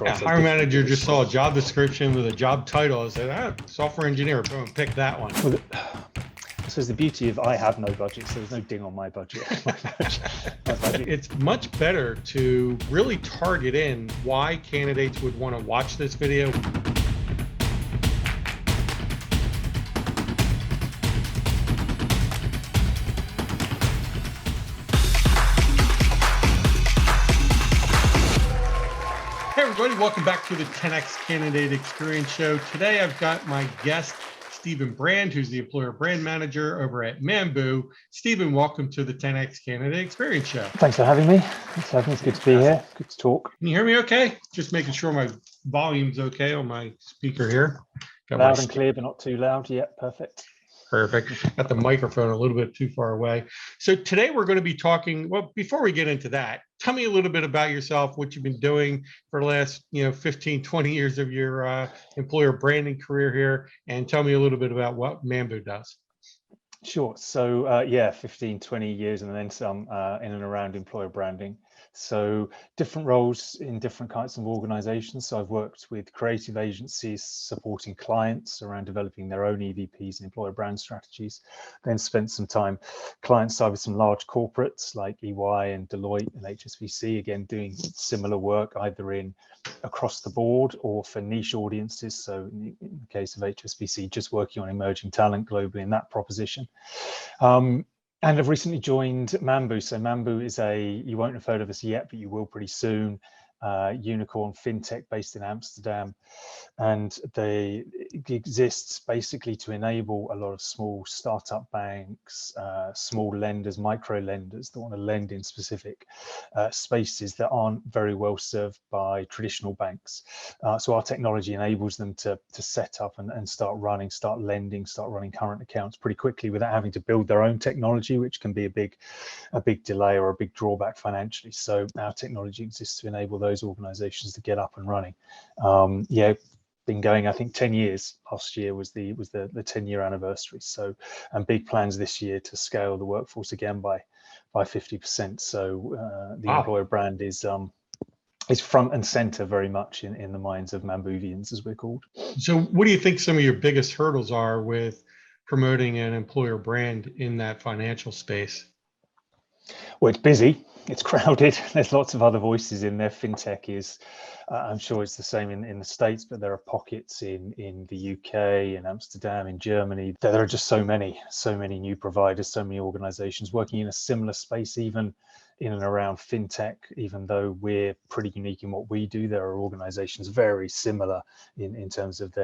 Yeah, hiring manager just saw a job description with a job title and said, software engineer, boom, pick that one. Well, so the beauty of I have no budget, so there's no ding on my budget. It's much better to really target in why candidates would want to watch this video. Hey everybody, welcome back to the 10X Candidate Experience Show. Today I've got my guest, Stephen Brand, who's the Employer Brand Manager over at Mambu. Stephen, welcome to the 10X Candidate Experience Show. Thanks for having me. It's good to be here. Good to talk. Can you hear me okay? Just making sure my volume's okay on my speaker here. Got loud and clear, but not too loud. Yeah, perfect. Perfect. Got the microphone a little bit too far away. So today we're going to be talking, well, before we get into that, tell me a little bit about yourself, what you've been doing for the last, 15, 20 years of your employer branding career here, and tell me a little bit about what Mambu does. Sure. So 15, 20 years and then some in and around employer branding. So different roles in different kinds of organizations. So I've worked with creative agencies supporting clients around developing their own EVPs and employer brand strategies. Then spent some time client side with some large corporates like EY and Deloitte and HSBC, again, doing similar work either in across the board or for niche audiences. So in the case of HSBC, just working on emerging talent globally in that proposition. And I've recently joined Mambu. So Mambu is you won't have heard of us yet, but you will pretty soon. Unicorn fintech based in Amsterdam, and it exists basically to enable a lot of small startup banks, small lenders, micro lenders that want to lend in specific spaces that aren't very well served by traditional banks. So our technology enables them to set up and start lending, start running current accounts pretty quickly without having to build their own technology, which can be a big delay or a big drawback financially. So our technology exists to enable those organizations to get up and running. Been going, I think, 10 years. Last year was the 10-year anniversary. So, and big plans this year to scale the workforce again by 50%. So the employer brand is front and center very much in the minds of Mambuvians, as we're called. So what do you think some of your biggest hurdles are with promoting an employer brand in that financial space? Well, it's busy, it's crowded, there's lots of other voices in there. Fintech is, I'm sure it's the same in the States, but there are pockets in the UK, in Amsterdam, in Germany. There are just so many new providers, so many organizations working in a similar space, even in and around fintech. Even though we're pretty unique in what we do, there are organizations very similar in terms of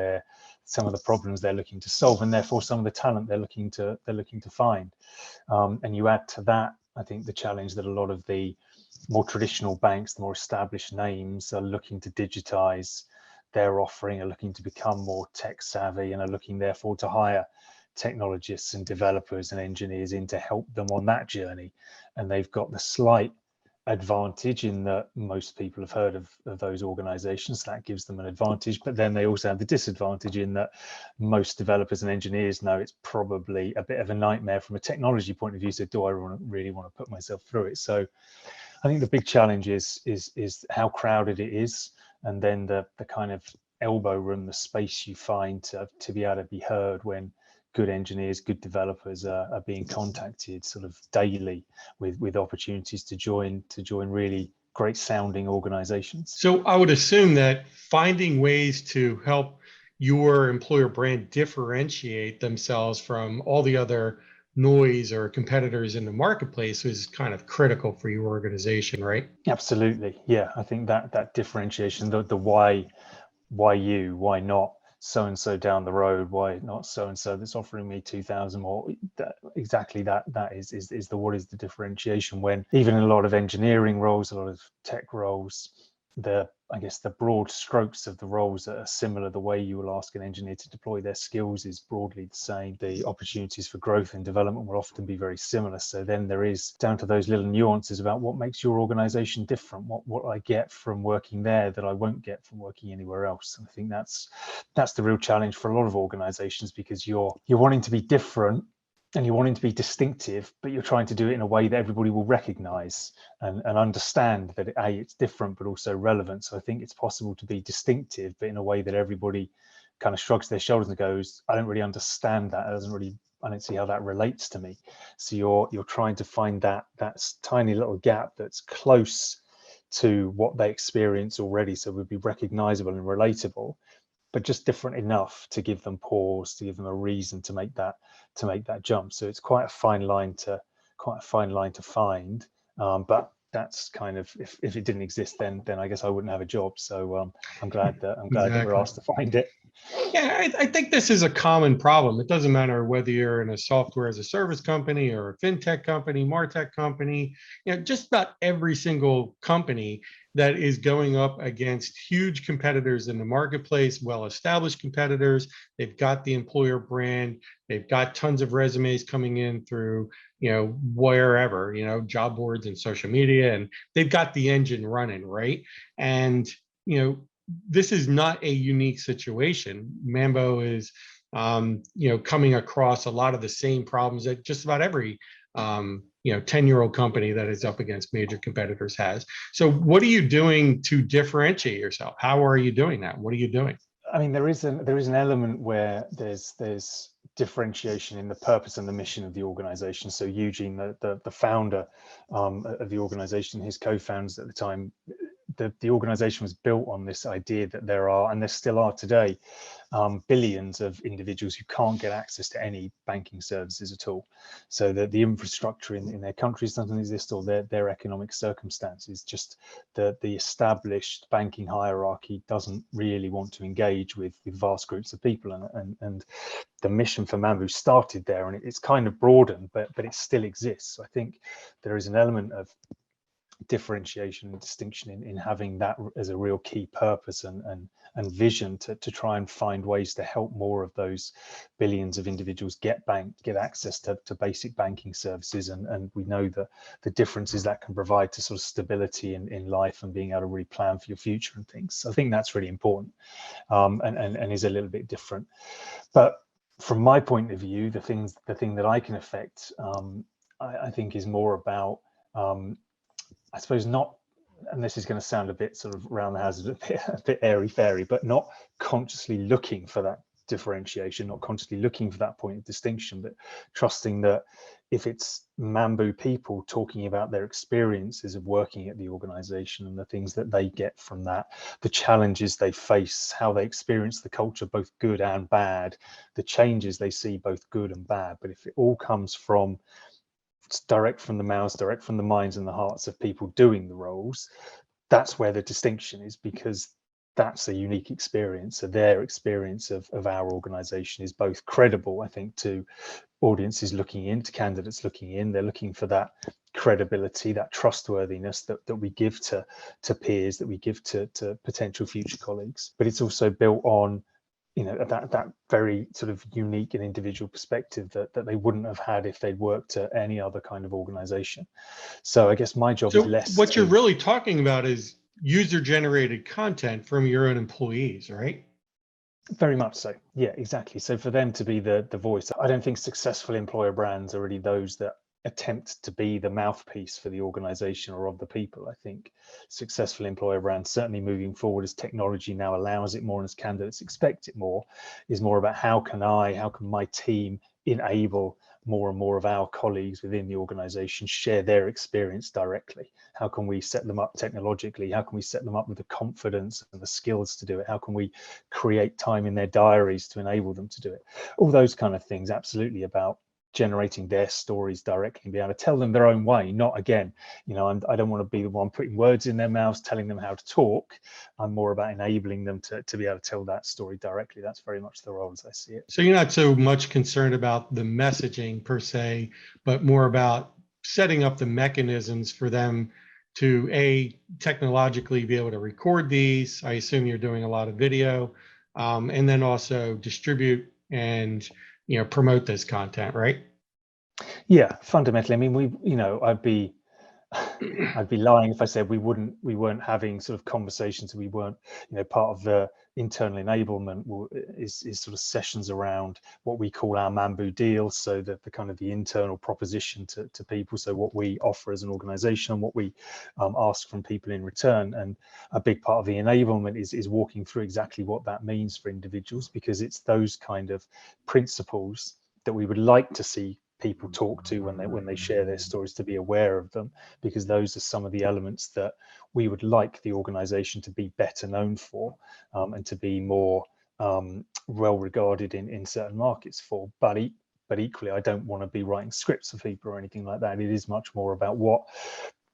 some of the problems they're looking to solve, and therefore some of the talent they're looking to find. And you add to that, I think, the challenge that a lot of the more traditional banks, the more established names, are looking to digitize their offering, are looking to become more tech savvy, and are looking therefore to hire technologists and developers and engineers in to help them on that journey. And they've got the slight advantage in that most people have heard of those organizations. That gives them an advantage, but then they also have the disadvantage in that most developers and engineers know it's probably a bit of a nightmare from a technology point of view. So do I really want to put myself through it? So I think the big challenge is how crowded it is, and then the kind of elbow room, the space you find to be able to be heard when good engineers, good developers are being contacted sort of daily with opportunities to join really great sounding organizations. So I would assume that finding ways to help your employer brand differentiate themselves from all the other noise or competitors in the marketplace is kind of critical for your organization, right? Absolutely. Yeah, I think that differentiation, the why you, why not so-and-so down the road, why not so-and-so that's offering me 2,000 more, that is the what is the differentiation, when even in a lot of engineering roles, a lot of tech roles, I guess the broad strokes of the roles that are similar. The way you will ask an engineer to deploy their skills is broadly the same. The opportunities for growth and development will often be very similar. So then there is down to those little nuances about what makes your organization different, what I get from working there that I won't get from working anywhere else. And I think that's the real challenge for a lot of organizations, because you're wanting to be different, and you're wanting to be distinctive, but you're trying to do it in a way that everybody will recognize and understand that it's different, but also relevant. So I think it's possible to be distinctive, but in a way that everybody kind of shrugs their shoulders and goes, I don't really understand that. I don't see how that relates to me. So you're trying to find that tiny little gap that's close to what they experience already. So it would be recognizable and relatable, but just different enough to give them pause, to give them a reason to make that jump. So it's quite a fine line to find. But that's kind of, if it didn't exist, then I guess I wouldn't have a job. So I'm glad that we're Exactly. asked to find it. Yeah, I think this is a common problem. It doesn't matter whether you're in a software as a service company or a fintech company, martech company, just about every single company that is going up against huge competitors in the marketplace, well-established competitors. They've got the employer brand. They've got tons of resumes coming in through, wherever, job boards and social media, and they've got the engine running, right? And, this is not a unique situation. Mambu is, coming across a lot of the same problems that just about every, 10-year-old company that is up against major competitors has. So what are you doing to differentiate yourself? How are you doing that? What are you doing? I mean, there is an element where there's differentiation in the purpose and the mission of the organization. So Eugene, the founder of the organization, his co-founders at the time, the organization was built on this idea that there are, and there still are today, billions of individuals who can't get access to any banking services at all. So that the infrastructure in their countries doesn't exist, or their economic circumstances, just the established banking hierarchy doesn't really want to engage with vast groups of people. And the mission for Mambu started there, and it's kind of broadened, but it still exists. So I think there is an element of differentiation and distinction in having that as a real key purpose and vision to try and find ways to help more of those billions of individuals get access to basic banking services. And we know the differences that can provide to sort of stability in life and being able to really plan for your future and things. So I think that's really important, and is a little bit different. But from my point of view, the thing that I can affect, I think, is more about, I suppose, not, and this is going to sound a bit sort of around the houses, a bit airy-fairy, but not consciously looking for that differentiation, not consciously looking for that point of distinction, but trusting that if it's Mambu people talking about their experiences of working at the organization and the things that they get from that, the challenges they face, how they experience the culture, both good and bad, the changes they see, both good and bad, but if it all comes from direct from the mouths, direct from the minds and the hearts of people doing the roles, that's where the distinction is, because that's a unique experience. So their experience of our organization is both credible, I think, to audiences looking in, to candidates looking in. They're looking for that credibility, that trustworthiness that we give to peers, that we give to potential future colleagues. But it's also built on, that very sort of unique and individual perspective that they wouldn't have had if they'd worked at any other kind of organization. So I guess my job is So less what you're to... really talking about is user-generated content from your own employees, right? Very much so. Yeah, exactly. So for them to be the voice, I don't think successful employer brands are really those that attempt to be the mouthpiece for the organization or of the people. I think successful employer brands, certainly moving forward as technology now allows it more and as candidates expect it more, is more about how can my team enable more and more of our colleagues within the organization share their experience directly. How can we set them up technologically? How can we set them up with the confidence and the skills to do it? How can we create time in their diaries to enable them to do it? All those kind of things, absolutely, about generating their stories directly and be able to tell them their own way. Not, again, I don't want to be the one putting words in their mouths, telling them how to talk. I'm more about enabling them to be able to tell that story directly. That's very much the role as I see it. So you're not so much concerned about the messaging per se, but more about setting up the mechanisms for them to technologically be able to record these. I assume you're doing a lot of video, and then also distribute and promote this content, right? Yeah, fundamentally. I mean, I'd be I'd be lying if I said we weren't having sort of conversations. We weren't, part of the internal enablement is sort of sessions around what we call our Mambu deals. So that the kind of the internal proposition to people. So what we offer as an organization and what we ask from people in return. And a big part of the enablement is walking through exactly what that means for individuals, because it's those kind of principles that we would like to see people talk to when they share their stories, to be aware of them, because those are some of the elements that we would like the organization to be better known for, and to be more well regarded in certain markets for. But equally, I don't want to be writing scripts for people or anything like that. It is much more about what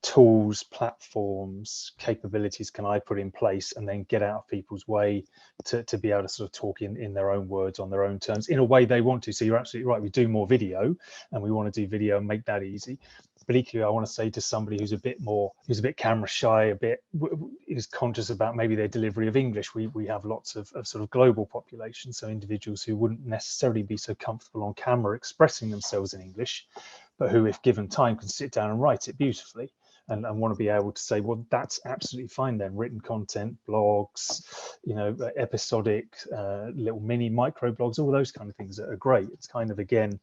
tools, platforms, capabilities can I put in place and then get out of people's way to be able to sort of talk in their own words, on their own terms, in a way they want to. So you're absolutely right, we do more video and we want to do video and make that easy. But equally, I want to say to somebody who's a bit camera shy, a bit is conscious about maybe their delivery of English, we have lots of sort of global population, so individuals who wouldn't necessarily be so comfortable on camera expressing themselves in English, but who, if given time, can sit down and write it beautifully. And want to be able to say, well, that's absolutely fine then. Written content, blogs, episodic, little mini micro blogs, all those kind of things that are great. It's kind of, again,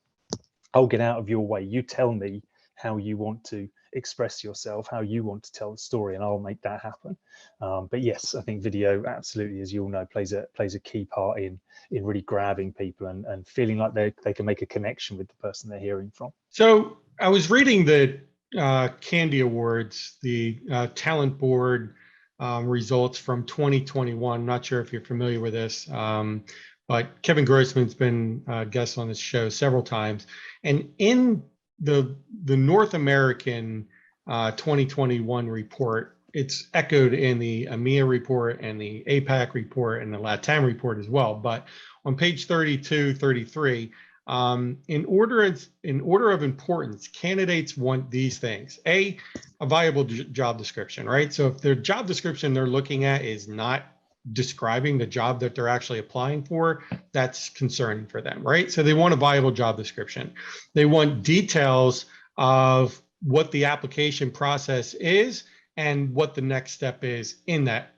I'll get out of your way. You tell me how you want to express yourself, how you want to tell the story, and I'll make that happen. But yes, I think video absolutely, as you all know, plays a key part in really grabbing people and feeling like they can make a connection with the person they're hearing from. So I was reading the Candy Awards, the talent board results from 2021. I'm not sure if you're familiar with this, but Kevin Grossman's been a guest on this show several times. And in the North American 2021 report, it's echoed in the EMEA report and the APAC report and the LATAM report as well. But on page 32, 33, in order of importance, candidates want these things. A viable job description, right? So if their job description they're looking at is not describing the job that they're actually applying for, that's concerning for them, right? So they want a viable job description. They want details of what the application process is and what the next step is in that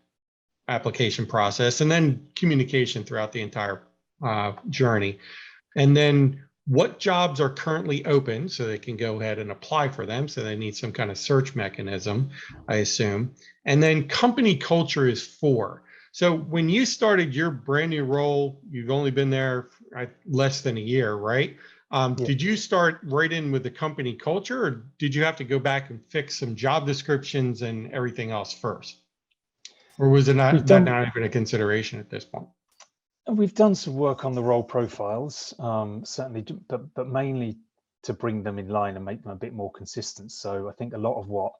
application process, and then communication throughout the entire journey. And then what jobs are currently open so they can go ahead and apply for them. So they need some kind of search mechanism, I assume. And then company culture is 4. So when you started your brand new role, you've only been there less than a year, right? Yeah. Did you start right in with the company culture, or did you have to go back and fix some job descriptions and everything else first? Or was it not even a consideration at this point? We've done some work on the role profiles, certainly, but mainly to bring them in line and make them a bit more consistent. So I think a lot of what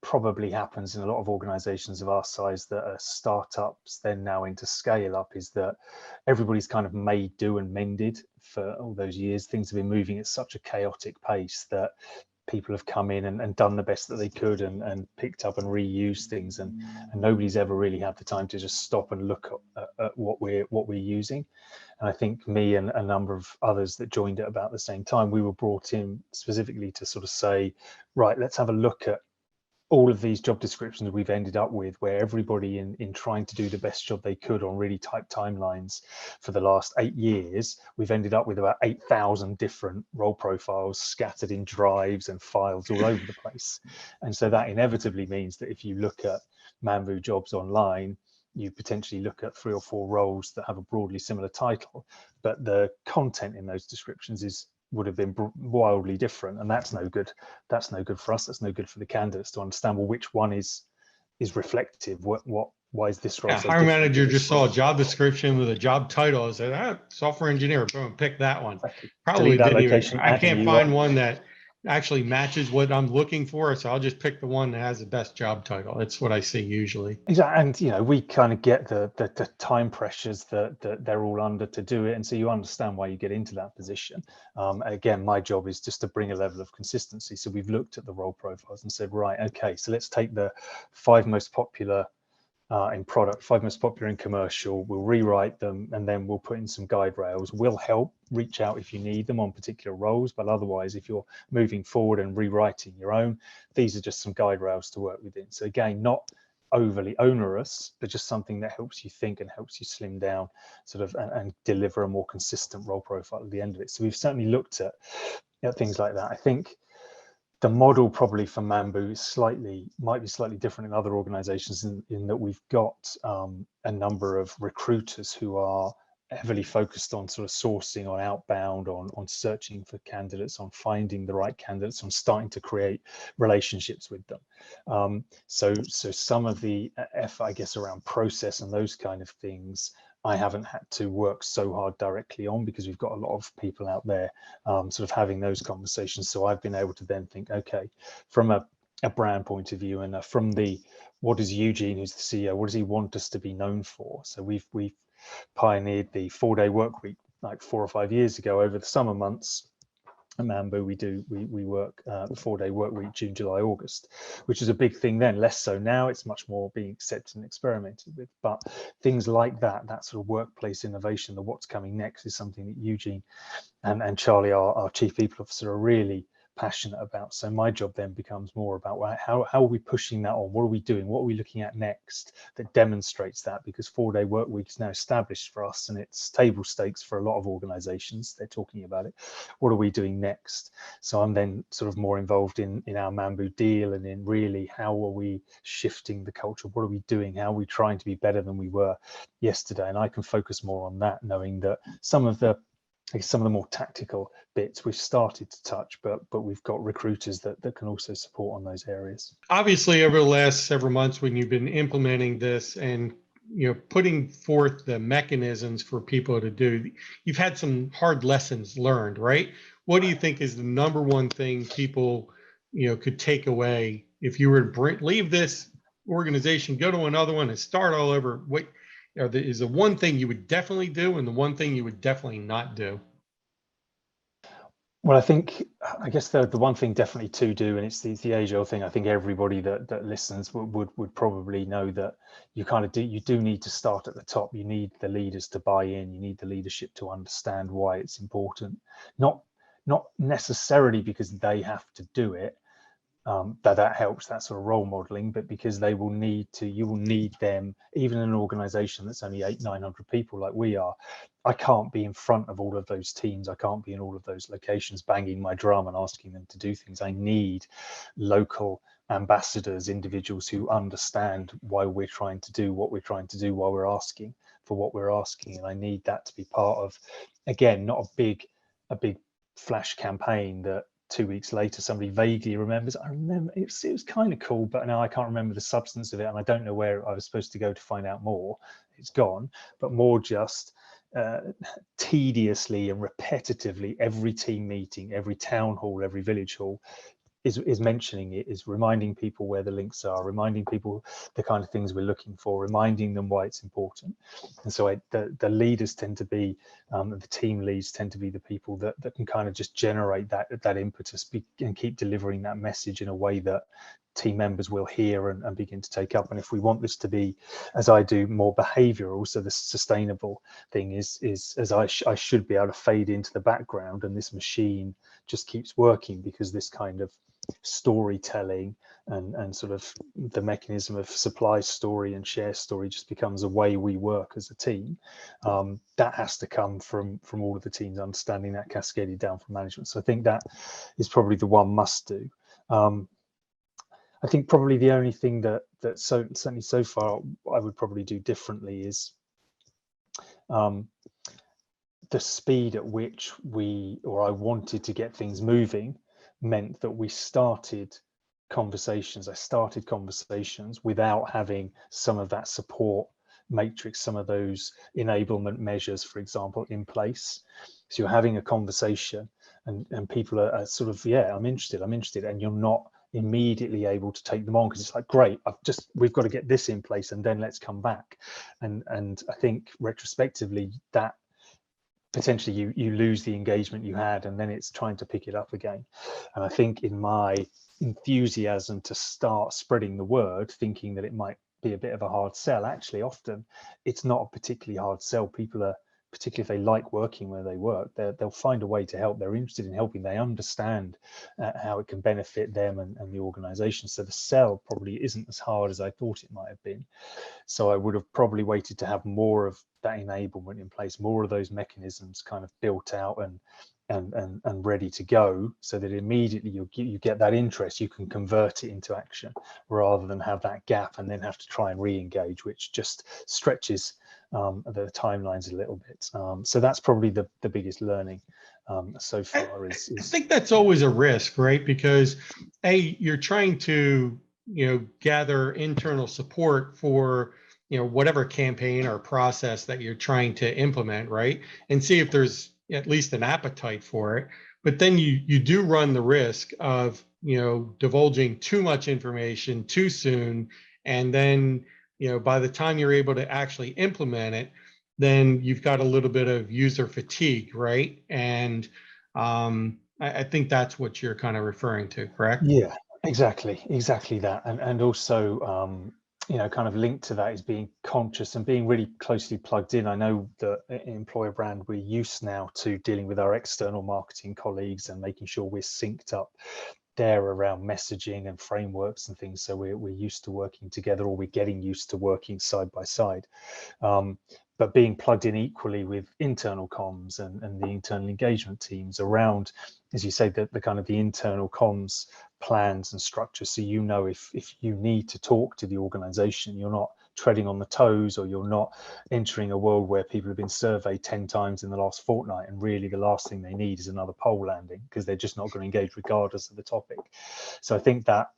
probably happens in a lot of organizations of our size that are startups then now into scale up is that everybody's kind of made do and mended for all those years. Things have been moving at such a chaotic pace that people have come in and done the best that they could and picked up and reused things, and nobody's ever really had the time to just stop and look at what we're using. And I think me and a number of others that joined at about the same time, we were brought in specifically to sort of say, right, let's have a look at all of these job descriptions we've ended up with, where everybody in trying to do the best job they could on really tight timelines for the last 8 years, we've ended up with about 8,000 different role profiles scattered in drives and files all over the place. And so that inevitably means that if you look at Mambu jobs online, you potentially look at 3 or 4 roles that have a broadly similar title, but the content in those descriptions would have been wildly different, and that's no good. That's no good for us. That's no good for the candidates to understand, well, which one is reflective. Why is this role? Yeah, so hiring manager just saw a job description with a job title and said, software engineer, boom, pick that one. Exactly. Probably didn't even, I can't find one that actually matches what I'm looking for, so I'll just pick the one that has the best job title. That's what I see usually. Exactly. And we kind of get the time pressures that they're all under to do it, and so you understand why you get into that position. Again, my job is just to bring a level of consistency. So we've looked at the role profiles and said, right, okay, so let's take the 5 most popular in product, 5 most popular in commercial. We'll rewrite them, and then we'll put in some guide rails. We'll help reach out if you need them on particular roles, but otherwise, if you're moving forward and rewriting your own, these are just some guide rails to work within. So again, not overly onerous, but just something that helps you think and helps you slim down sort of and deliver a more consistent role profile at the end of it. So we've certainly looked at things like that. I think the model probably for Mambu is might be slightly different in other organizations in that we've got a number of recruiters who are heavily focused on sort of sourcing, on outbound, on searching for candidates, on finding the right candidates, on starting to create relationships with them. So some of the effort, I guess, around process and those kind of things, I haven't had to work so hard directly on because we've got a lot of people out there sort of having those conversations. So I've been able to then think, okay, from a brand point of view and from what does Eugene, who's the CEO, what does he want us to be known for? So we've pioneered the 4-day work week like 4 or 5 years ago over the summer months. At Mambu, we work the 4-day work week, June, July, August, which is a big thing then. Less so now. It's much more being accepted and experimented with. But things like that sort of workplace innovation, the what's coming next, is something that Eugene and Charlie, our chief people officer, are really passionate about. So my job then becomes more about how are we pushing that on? What are we doing? What are we looking at next that demonstrates that? Because 4-day work week is now established for us and it's table stakes for a lot of organizations. They're talking about it. What are we doing next? So I'm then sort of more involved in our Mambu deal and in really how are we shifting the culture? What are we doing? How are we trying to be better than we were yesterday? And I can focus more on that, knowing that some of the more tactical bits we've started to touch, but we've got recruiters that can also support on those areas. Obviously, over the last several months, when you've been implementing this and putting forth the mechanisms for people to do, you've had some hard lessons learned, right? What do you think is the number one thing people could take away if you were to leave this organization, go to another one, and start all over? What is the one thing you would definitely do, and the one thing you would definitely not do? Well, I guess the one thing definitely to do, and it's the age-old thing. I think everybody that listens would probably know that you do need to start at the top. You need the leaders to buy in. You need the leadership to understand why it's important. Not necessarily because they have to do it. That helps, that sort of role modeling, but because you will need them, even in an organization that's only 800-900 people like we are. I can't be in front of all of those teams. I can't be in all of those locations banging my drum and asking them to do things. I need local ambassadors, individuals who understand why we're trying to do what we're trying to do, why we're asking for what we're asking. And I need that to be part of, again, not a big flash campaign that 2 weeks later somebody vaguely remembers. I remember it was kind of cool, but now I can't remember the substance of it, and I don't know where I was supposed to go to find out more. It's gone. But more just tediously and repetitively, every team meeting, every town hall, every village hall is mentioning it, is reminding people where the links are, reminding people the kind of things we're looking for, reminding them why it's important. And so the leaders tend to be, the team leads tend to be the people that can kind of just generate that impetus and keep delivering that message in a way that team members will hear and begin to take up. And if we want this to be, as I do, more behavioral, so the sustainable thing is as I should be able to fade into the background, and this machine just keeps working because this kind of storytelling and sort of the mechanism of supply story and share story just becomes a way we work as a team. That has to come from all of the teams understanding that, cascaded down from management. So I think that is probably the one must do. I think probably the only thing that certainly so far I would probably do differently is the speed at which I wanted to get things moving meant that we started conversations. I started conversations without having some of that support matrix, some of those enablement measures, for example, in place. So you're having a conversation and people are sort of, yeah, I'm interested, and you're not immediately able to take them on because it's like, great, we've got to get this in place and then let's come back. And I think retrospectively that potentially you lose the engagement you had, and then it's trying to pick it up again. And I think in my enthusiasm to start spreading the word, thinking that it might be a bit of a hard sell. Actually, often it's not a particularly hard sell. People are, particularly if they like working where they work, they'll find a way to help. They're interested in helping. They understand how it can benefit them and the organization. So the sell probably isn't as hard as I thought it might have been. So I would have probably waited to have more of that enablement in place, more of those mechanisms kind of built out and ready to go, so that immediately you get that interest, you can convert it into action, rather than have that gap and then have to try and re-engage, which just stretches the timelines a little bit. So that's probably the biggest learning so far. I think that's always a risk, right? Because you're trying to, gather internal support for, whatever campaign or process that you're trying to implement, right? And see if there's at least an appetite for it. But then you do run the risk of, divulging too much information too soon. And then, by the time you're able to actually implement it, then you've got a little bit of user fatigue, right? And I think that's what you're kind of referring to, correct? Yeah, exactly that. And also kind of linked to that is being conscious and being really closely plugged in. I know that in employer brand, we're used now to dealing with our external marketing colleagues and making sure we're synced up there around messaging and frameworks and things. So we're used to working together, or we're getting used to working side by side. But being plugged in equally with internal comms and the internal engagement teams around, as you say, the kind of the internal comms plans and structure. So if you need to talk to the organization, you're not treading on the toes, or you're not entering a world where people have been surveyed 10 times in the last fortnight, and really the last thing they need is another poll landing, because they're just not going to engage regardless of the topic. So I think that,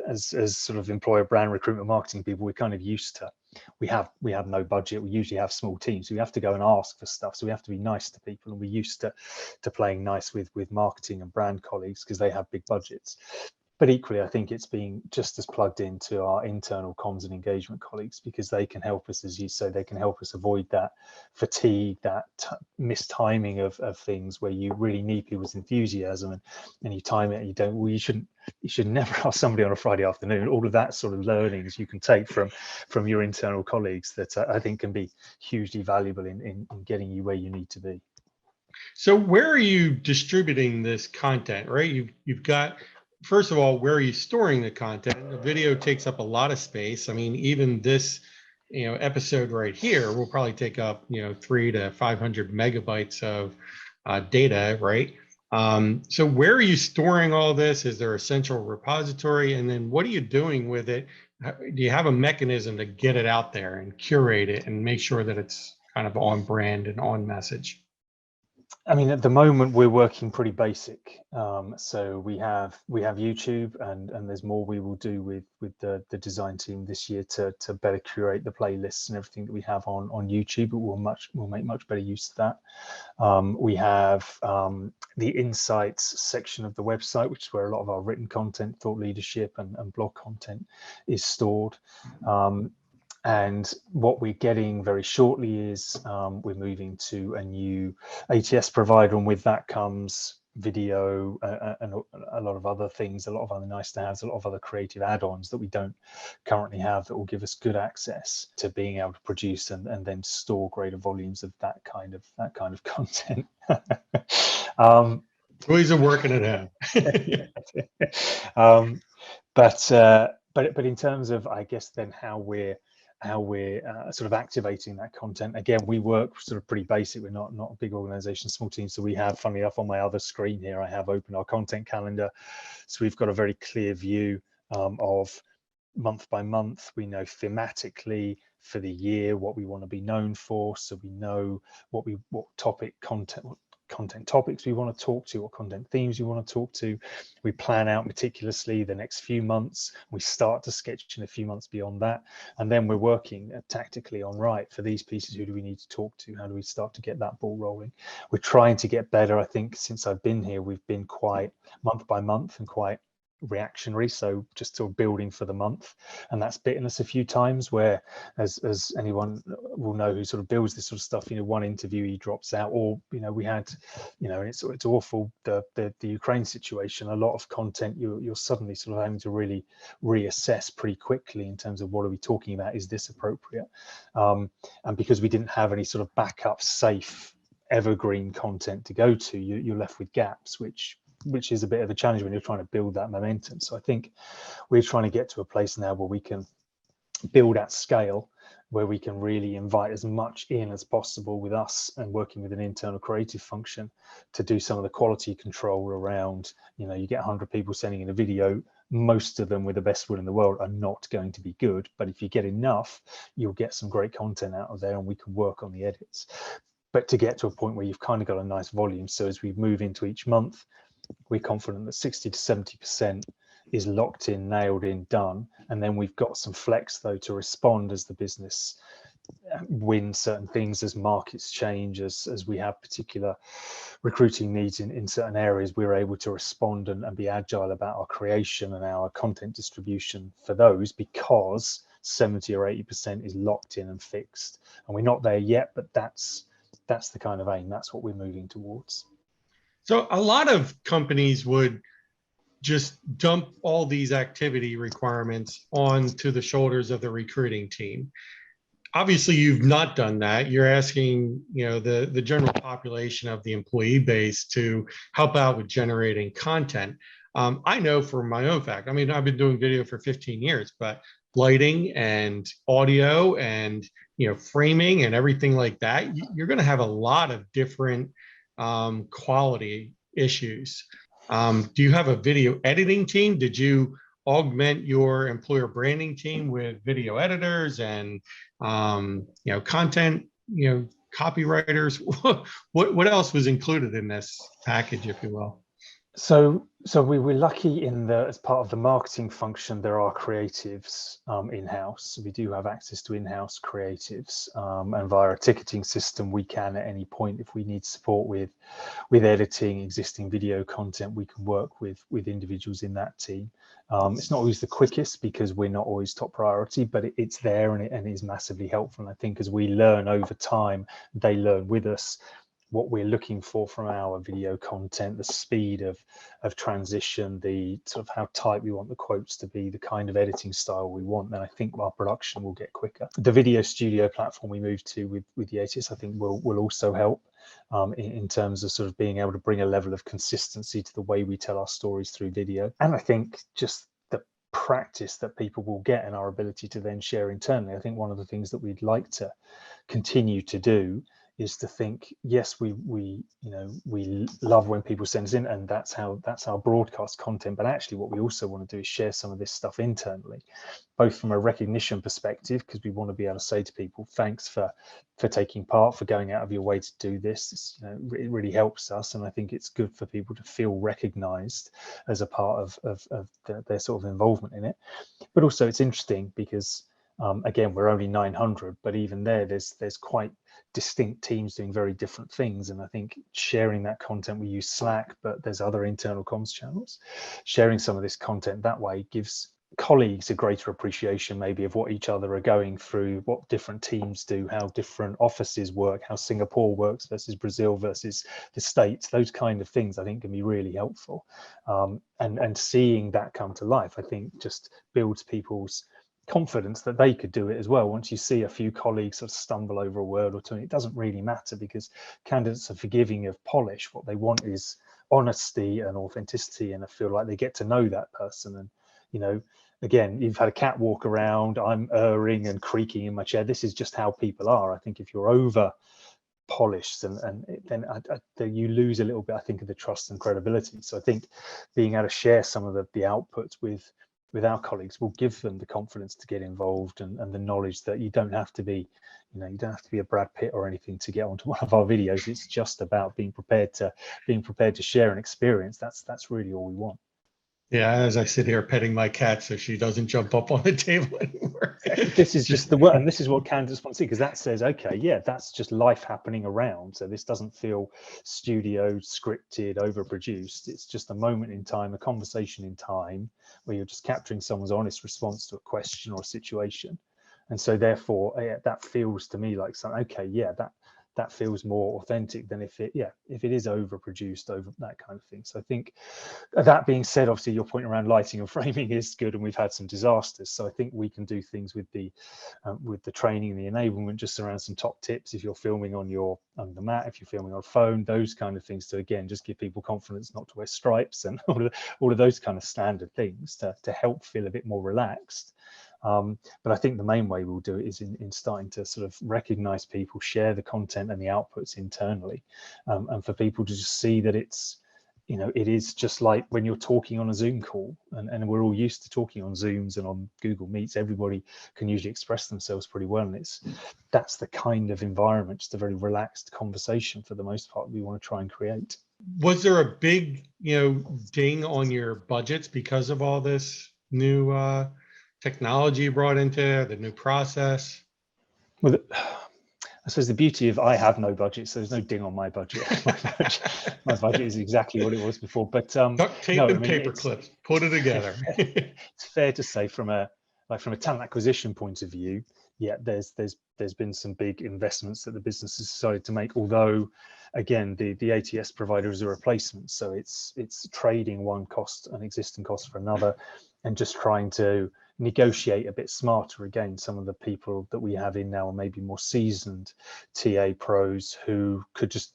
as sort of employer brand recruitment marketing people, we're kind of used to, we have no budget. We usually have small teams, so we have to go and ask for stuff. So we have to be nice to people, and we're used to playing nice with marketing and brand colleagues because they have big budgets. But equally, I think it's being just as plugged into our internal comms and engagement colleagues, because they can help us, as you say, they can help us avoid that fatigue, that mistiming of things where you really need people's enthusiasm and you time it and you don't. Well, you should never ask somebody on a Friday afternoon. All of that sort of learnings you can take from your internal colleagues that I think can be hugely valuable in getting you where you need to be. So where are you distributing this content, right? You've got, first of all, where are you storing the content? The video takes up a lot of space. I mean, even this, episode right here will probably take up, 300 to 500 megabytes of data, right? So where are you storing all this? Is there a central repository? And then what are you doing with it? Do you have a mechanism to get it out there and curate it and make sure that it's kind of on brand and on message? I mean, at the moment we're working pretty basic. So we have YouTube, and there's more we will do with the design team this year to better curate the playlists and everything that we have on YouTube. But we'll make much better use of that. We have the insights section of the website, which is where a lot of our written content, thought leadership, and blog content is stored. And what we're getting very shortly is we're moving to a new ATS provider, and with that comes video and a lot of other things, a lot of other nice to haves, a lot of other creative add-ons that we don't currently have, that will give us good access to being able to produce and then store greater volumes of that kind of content. Ways of working it out. But in terms of, I guess, then how we're sort of activating that content, again, we work sort of pretty basic. We're not a big organization, small team. So we have, funnily enough, on my other screen here, I have open our content calendar. So we've got a very clear view of month by month. We know thematically for the year what we want to be known for. So we know what content topics we want to talk to, what content themes we want to talk to. We plan out meticulously the next few months. We start to sketch in a few months beyond that, and then we're working tactically on, right, for these pieces, who do we need to talk to? How do we start to get that ball rolling? We're trying to get better. I think since I've been here, we've been quite month by month and quite reactionary, so just sort of building for the month, and that's bitten us a few times, where as anyone will know who sort of builds this sort of stuff, one interviewee drops out, or we had, and it's awful, the Ukraine situation. A lot of content you're suddenly sort of having to really reassess pretty quickly in terms of what are we talking about, is this appropriate, and because we didn't have any sort of backup safe evergreen content to go to, you're left with gaps, which is a bit of a challenge when you're trying to build that momentum. So I think we're trying to get to a place now where we can build at scale, where we can really invite as much in as possible with us, and working with an internal creative function to do some of the quality control around, you get 100 people sending in a video, most of them with the best will in the world are not going to be good, but if you get enough, you'll get some great content out of there, and we can work on the edits. But to get to a point where you've kind of got a nice volume, so as we move into each month, we're confident that 60 to 70% is locked in, nailed in, done. And then we've got some flex though to respond as the business wins certain things, as markets change, as we have particular recruiting needs in certain areas. We're able to respond and be agile about our creation and our content distribution for those, because 70 or 80% is locked in and fixed. And we're not there yet, but that's the kind of aim. That's what we're moving towards. So a lot of companies would just dump all these activity requirements onto the shoulders of the recruiting team. Obviously, you've not done that. You're asking, the general population of the employee base to help out with generating content. I know for my own fact, I've been doing video for 15 years, but lighting and audio and framing and everything like that, you're going to have a lot of different quality issues. Do you have a video editing team? Did you augment your employer branding team with video editors and content, copywriters? What else was included in this package, if you will? So we were lucky in that as part of the marketing function, there are creatives in-house. So we do have access to in-house creatives, and via a ticketing system, we can at any point, if we need support with editing existing video content, we can work with individuals in that team. It's not always the quickest because we're not always top priority, but it's there, and it is massively helpful. And I think as we learn over time, they learn with us what we're looking for from our video content, the speed of transition, the sort of how tight we want the quotes to be, the kind of editing style we want, then I think our production will get quicker. The video studio platform we moved to with the ATS, I think will also help in terms of sort of being able to bring a level of consistency to the way we tell our stories through video. And I think just the practice that people will get and our ability to then share internally. I think one of the things that we'd like to continue to do is to think, yes, we love when people send us in, and that's our broadcast content, but actually what we also want to do is share some of this stuff internally, both from a recognition perspective, because we want to be able to say to people, thanks for taking part, for going out of your way to do this. It really helps us, and I think it's good for people to feel recognized as a part of their sort of involvement in it. But also it's interesting because again, we're only 900, but even there's quite distinct teams doing very different things. And I think sharing that content, we use Slack, but there's other internal comms channels. Sharing some of this content that way gives colleagues a greater appreciation maybe of what each other are going through, what different teams do, how different offices work, how Singapore works versus Brazil versus the States. Those kind of things I think can be really helpful. And seeing that come to life, I think just builds people's confidence that they could do it as well. Once you see a few colleagues sort of stumble over a word or two, it doesn't really matter because candidates are forgiving of polish. What they want is honesty and authenticity, and I feel like they get to know that person. And again, you've had a cat walk around, I'm erring and creaking in my chair. This is just how people are. I think if you're over polished and then you lose a little bit, I think, of the trust and credibility. So I think being able to share some of the outputs with our colleagues will give them the confidence to get involved, and the knowledge that you don't have to be, you don't have to be a Brad Pitt or anything to get onto one of our videos. It's just about being prepared to share an experience. That's really all we want. Yeah, as I sit here petting my cat so she doesn't jump up on the table anymore. This is Just just the work, and this is what candidates want to see, because that says, okay, yeah, that's just life happening around. So this doesn't feel studio scripted, overproduced. It's just a moment in time, a conversation in time, where you're just capturing someone's honest response to a question or a situation. And so therefore, yeah, that feels to me like something, okay, yeah, that feels more authentic than if it is overproduced, over that kind of thing. So I think, that being said, obviously your point around lighting and framing is good, and we've had some disasters. So I think we can do things with the training and the enablement, just around some top tips. If you're filming on the mat, if you're filming on a phone, those kind of things to, again, just give people confidence not to wear stripes and all of those kind of standard things to help feel a bit more relaxed. But I think the main way we'll do it is in starting to sort of recognize people, share the content and the outputs internally, and for people to just see that it's, it is just like when you're talking on a Zoom call, and we're all used to talking on Zooms and on Google Meets. Everybody can usually express themselves pretty well, and that's the kind of environment, just a very relaxed conversation for the most part, we want to try and create. was there a big, ding on your budgets because of all this new technology you brought into the new process? Well, I suppose the beauty of, I have no budget, so there's no ding on my budget. My budget is exactly what it was before. But Duct tape no, I and mean, paper clips, put it together. it's fair to say, from a talent acquisition point of view, yeah, there's been some big investments that the business has decided to make. Although, again, the ATS provider is a replacement, so it's trading one cost, an existing cost, for another, and just trying to negotiate a bit smarter. Again, some of the people that we have in now are maybe more seasoned TA pros who could just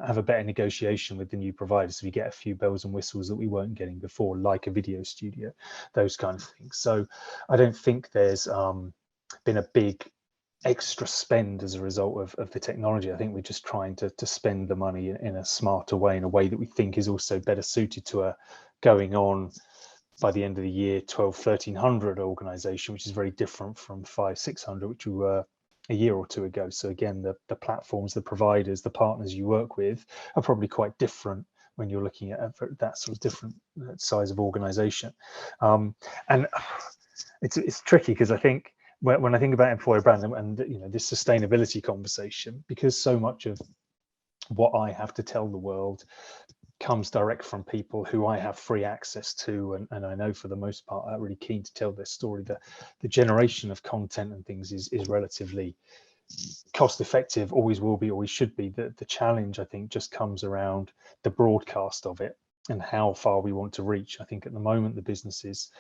have a better negotiation with the new providers, so we get a few bells and whistles that we weren't getting before, like a video studio, those kind of things. So I don't think there's been a big extra spend as a result of the technology. I think we're just trying to spend the money in a smarter way, in a way that we think is also better suited to a going on by the end of the year 1,200-1,300 organization, which is very different from 500-600, which we were a year or two ago. So again, the platforms, the providers, the partners you work with are probably quite different when you're looking at that sort of different size of organization. And it's tricky, because I think when I think about employer brand and this sustainability conversation, because so much of what I have to tell the world comes direct from people who I have free access to, and I know for the most part are really keen to tell their story. The generation of content and things is relatively cost effective, always will be, always should be. The challenge, I think, just comes around the broadcast of it and how far we want to reach. I think at the moment the business is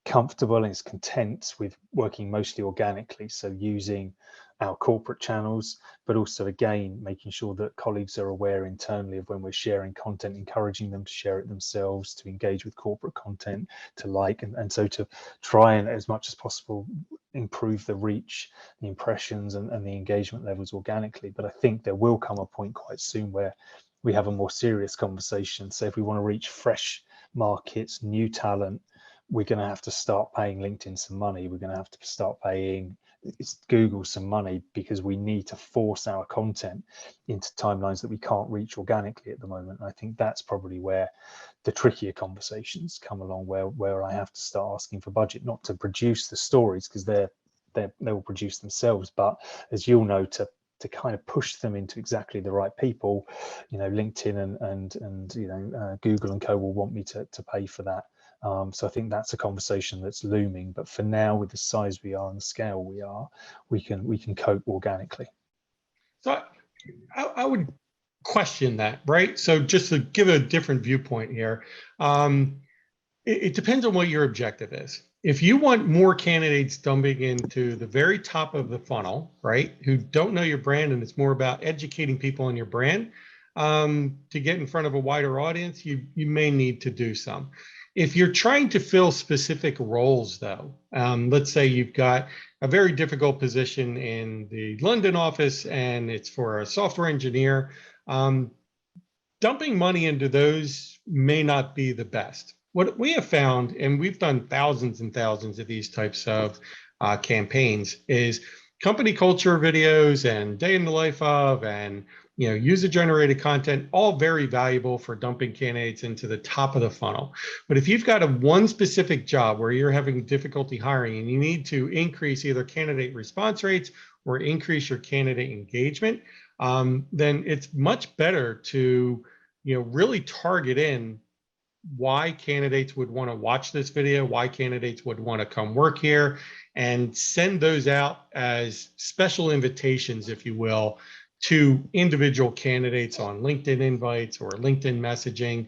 comfortable and is content with working mostly organically, so using our corporate channels, but also, again, making sure that colleagues are aware internally of when we're sharing content, encouraging them to share it themselves, to engage with corporate content, to like, and so to try and, as much as possible, improve the reach, the impressions, and the engagement levels organically. But I think there will come a point quite soon where we have a more serious conversation. So if we want to reach fresh markets, new talent, we're going to have to start paying LinkedIn some money. We're going to have to start paying Google some money, because we need to force our content into timelines that we can't reach organically at the moment. And I think that's probably where the trickier conversations come along, where I have to start asking for budget, not to produce the stories, because they'll produce themselves, but, as you'll know, to kind of push them into exactly the right people. LinkedIn and Google and co will want me to pay for that. So I think that's a conversation that's looming. But for now, with the size we are and the scale we are, we can cope organically. So I would question that, right? So just to give a different viewpoint here, it depends on what your objective is. If you want more candidates dumping into the very top of the funnel, right, who don't know your brand, and it's more about educating people on your brand, to get in front of a wider audience, you may need to do some. If you're trying to fill specific roles, though, let's say you've got a very difficult position in the London office and it's for a software engineer, dumping money into those may not be the best. What we have found, and we've done thousands and thousands of these types of campaigns, is company culture videos and day in the life of, and user generated content, all very valuable for dumping candidates into the top of the funnel. But if you've got one specific job where you're having difficulty hiring and you need to increase either candidate response rates or increase your candidate engagement, then it's much better to really target in why candidates would want to watch this video, why candidates would want to come work here, and send those out as special invitations, if you will, to individual candidates on LinkedIn invites or LinkedIn messaging.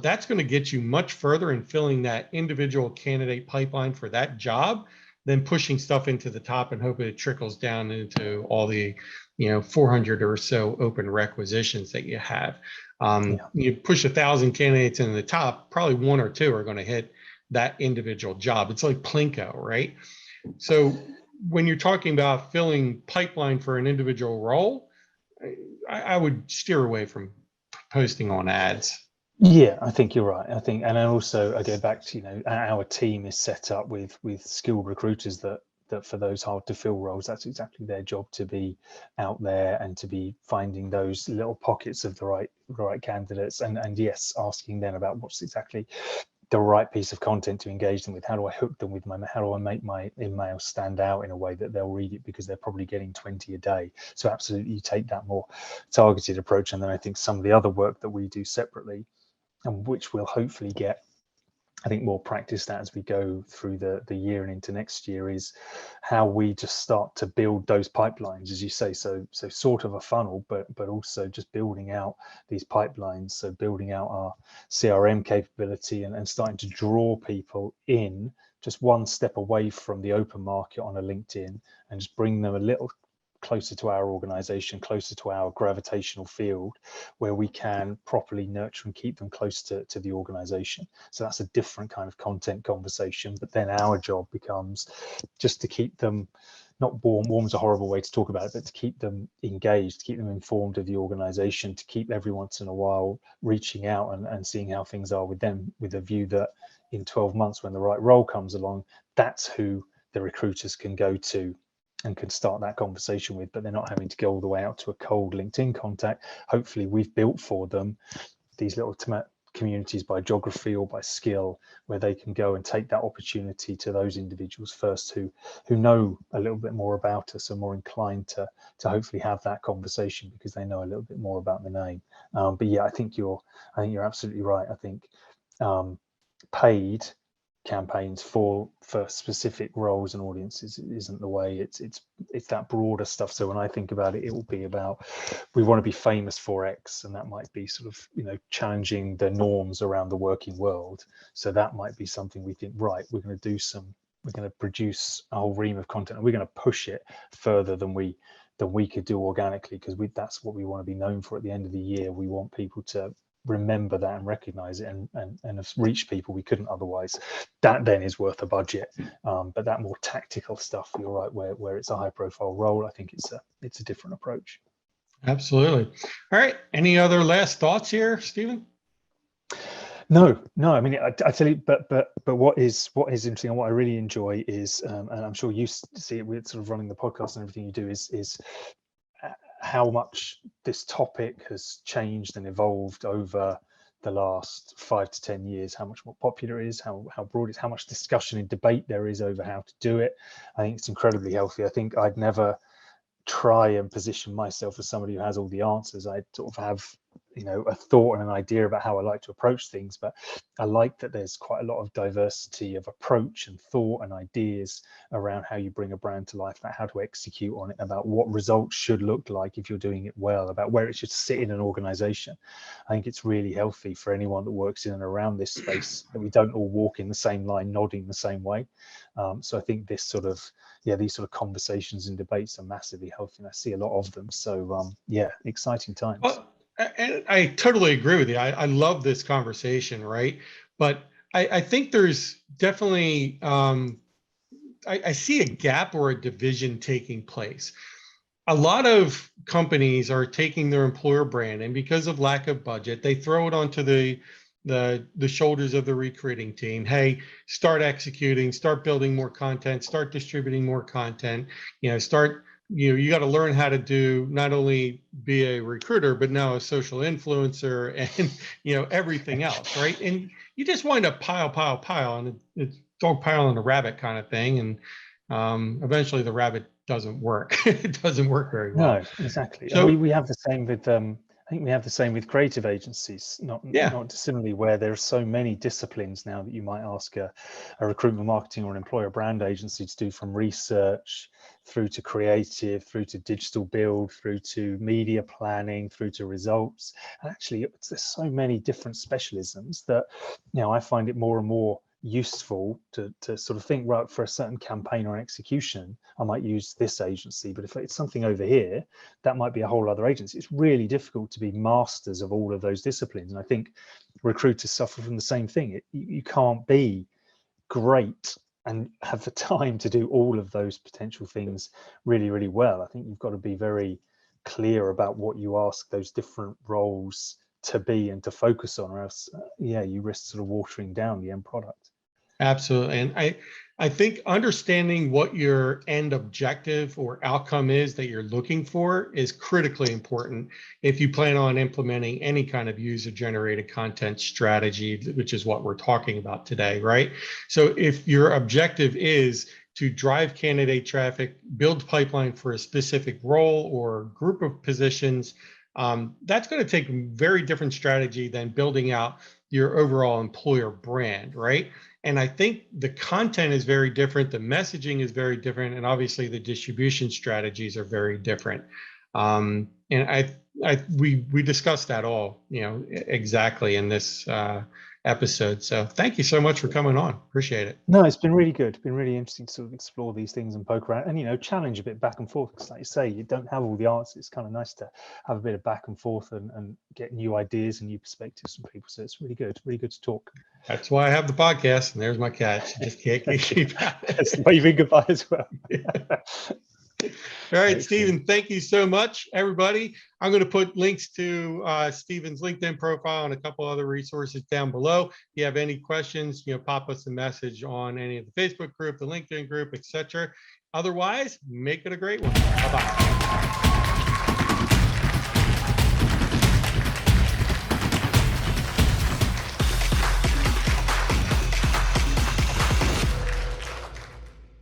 That's going to get you much further in filling that individual candidate pipeline for that job than pushing stuff into the top and hoping it trickles down into all the 400 or so open requisitions that you have. You push 1,000 candidates in the top, probably one or two are going to hit that individual job. It's like Plinko, right? So when you're talking about filling pipeline for an individual role, I would steer away from posting on ads. Yeah, I think you're right. I think, and also I go back to, our team is set up with skilled recruiters that for those hard to fill roles, that's exactly their job, to be out there and to be finding those little pockets of the right candidates, and yes, asking them about what's exactly the right piece of content to engage them with. How do I hook them with how do I make my email stand out in a way that they'll read it, because they're probably getting 20 a day. So absolutely, you take that more targeted approach. And then I think some of the other work that we do separately, and which we'll hopefully get, I think, more practiced as we go through the year and into next year, is how we just start to build those pipelines, as you say. So sort of a funnel, but also just building out these pipelines. So building out our CRM capability and starting to draw people in just one step away from the open market on a LinkedIn, and just bring them a little closer to our organization, closer to our gravitational field, where we can properly nurture and keep them close to the organization. So that's a different kind of content conversation. But then our job becomes just to keep them, not warm is a horrible way to talk about it, but to keep them engaged, to keep them informed of the organization, to keep every once in a while reaching out and seeing how things are with them, with a view that in 12 months, when the right role comes along, that's who the recruiters can go to and can start that conversation with, but they're not having to go all the way out to a cold LinkedIn contact. Hopefully we've built for them these little communities by geography or by skill, where they can go and take that opportunity to those individuals first who know a little bit more about us, and more inclined to hopefully have that conversation because they know a little bit more about the name. But yeah, I think you're absolutely right. I think paid campaigns for specific roles and audiences isn't the way. It's that broader stuff. So when I think about it, it will be about, we want to be famous for X, and that might be sort of challenging the norms around the working world. So that might be something we think, right, we're going to produce a whole ream of content, and we're going to push it further than we could do organically, because that's what we want to be known for. At the end of the year, we want people to remember that and recognize it, and have reached people we couldn't otherwise. That then is worth a budget. But that more tactical stuff, you're right, where it's a high profile role, I think it's a different approach. Absolutely. All right, any other last thoughts here, Stephen? No, I mean, I tell you, but what is interesting, and what I really enjoy is, and I'm sure you see it with sort of running the podcast and everything you do, is how much this topic has changed and evolved over the last 5 to 10 years, how much more popular it is, how broad it is, how much discussion and debate there is over how to do it. I think it's incredibly healthy. I think I'd never try and position myself as somebody who has all the answers. I sort of have a thought and an idea about how I like to approach things, but I like that there's quite a lot of diversity of approach and thought and ideas around how you bring a brand to life, about how to execute on it, about what results should look like if you're doing it well, about where it should sit in an organization. I think it's really healthy for anyone that works in and around this space, that we don't all walk in the same line, nodding the same way. So I think these sort of conversations and debates are massively healthy, and I see a lot of them. So exciting times. Well, and I totally agree with you. I love this conversation, right? But I think there's definitely, I see a gap or a division taking place. A lot of companies are taking their employer brand, and because of lack of budget, they throw it onto the the shoulders of the recruiting team. Hey, start executing, start building more content, start distributing more content. You got to learn how to do, not only be a recruiter, but now a social influencer and everything else, right? And you just wind up pile, and it's dog pile on a rabbit kind of thing, and eventually the rabbit doesn't work. It doesn't work very well. No, exactly. And So we have the same with I think we have the same with creative agencies, yeah, not dissimilarly, where there are so many disciplines now that you might ask a recruitment marketing or an employer brand agency to do, from research through to creative, through to digital build, through to media planning, through to results. And actually, there's so many different specialisms that I find it more and more useful to sort of think, right, for a certain campaign or execution, I might use this agency, but if it's something over here, that might be a whole other agency. It's really difficult to be masters of all of those disciplines. And I think recruiters suffer from the same thing. You can't be great and have the time to do all of those potential things really, really well. I think you've got to be very clear about what you ask those different roles to be and to focus on, or else, you risk sort of watering down the end product. absolutely. And I think understanding what your end objective or outcome is that you're looking for is critically important if you plan on implementing any kind of user-generated content strategy, which is what we're talking about today, right? So if your objective is to drive candidate traffic, build pipeline for a specific role or group of positions, that's going to take a very different strategy than building out your overall employer brand, right? And I think the content is very different, the messaging is very different, and obviously the distribution strategies are very different. And we discussed that all, exactly in this episode. So thank you so much for coming on. Appreciate it. No, it's been really good. It's been really interesting to sort of explore these things and poke around and, challenge a bit back and forth. Because like you say, you don't have all the answers. It's kind of nice to have a bit of back and forth and get new ideas and new perspectives from people. So it's really good to talk. That's why I have the podcast, and there's my cat. She just can't keep out. That's waving goodbye as well. All right, Excellent. Stephen, thank you so much, everybody. I'm going to put links to Stephen's LinkedIn profile and a couple other resources down below. If you have any questions, pop us a message on any of the Facebook group, the LinkedIn group, etc. Otherwise, make it a great one. Bye-bye.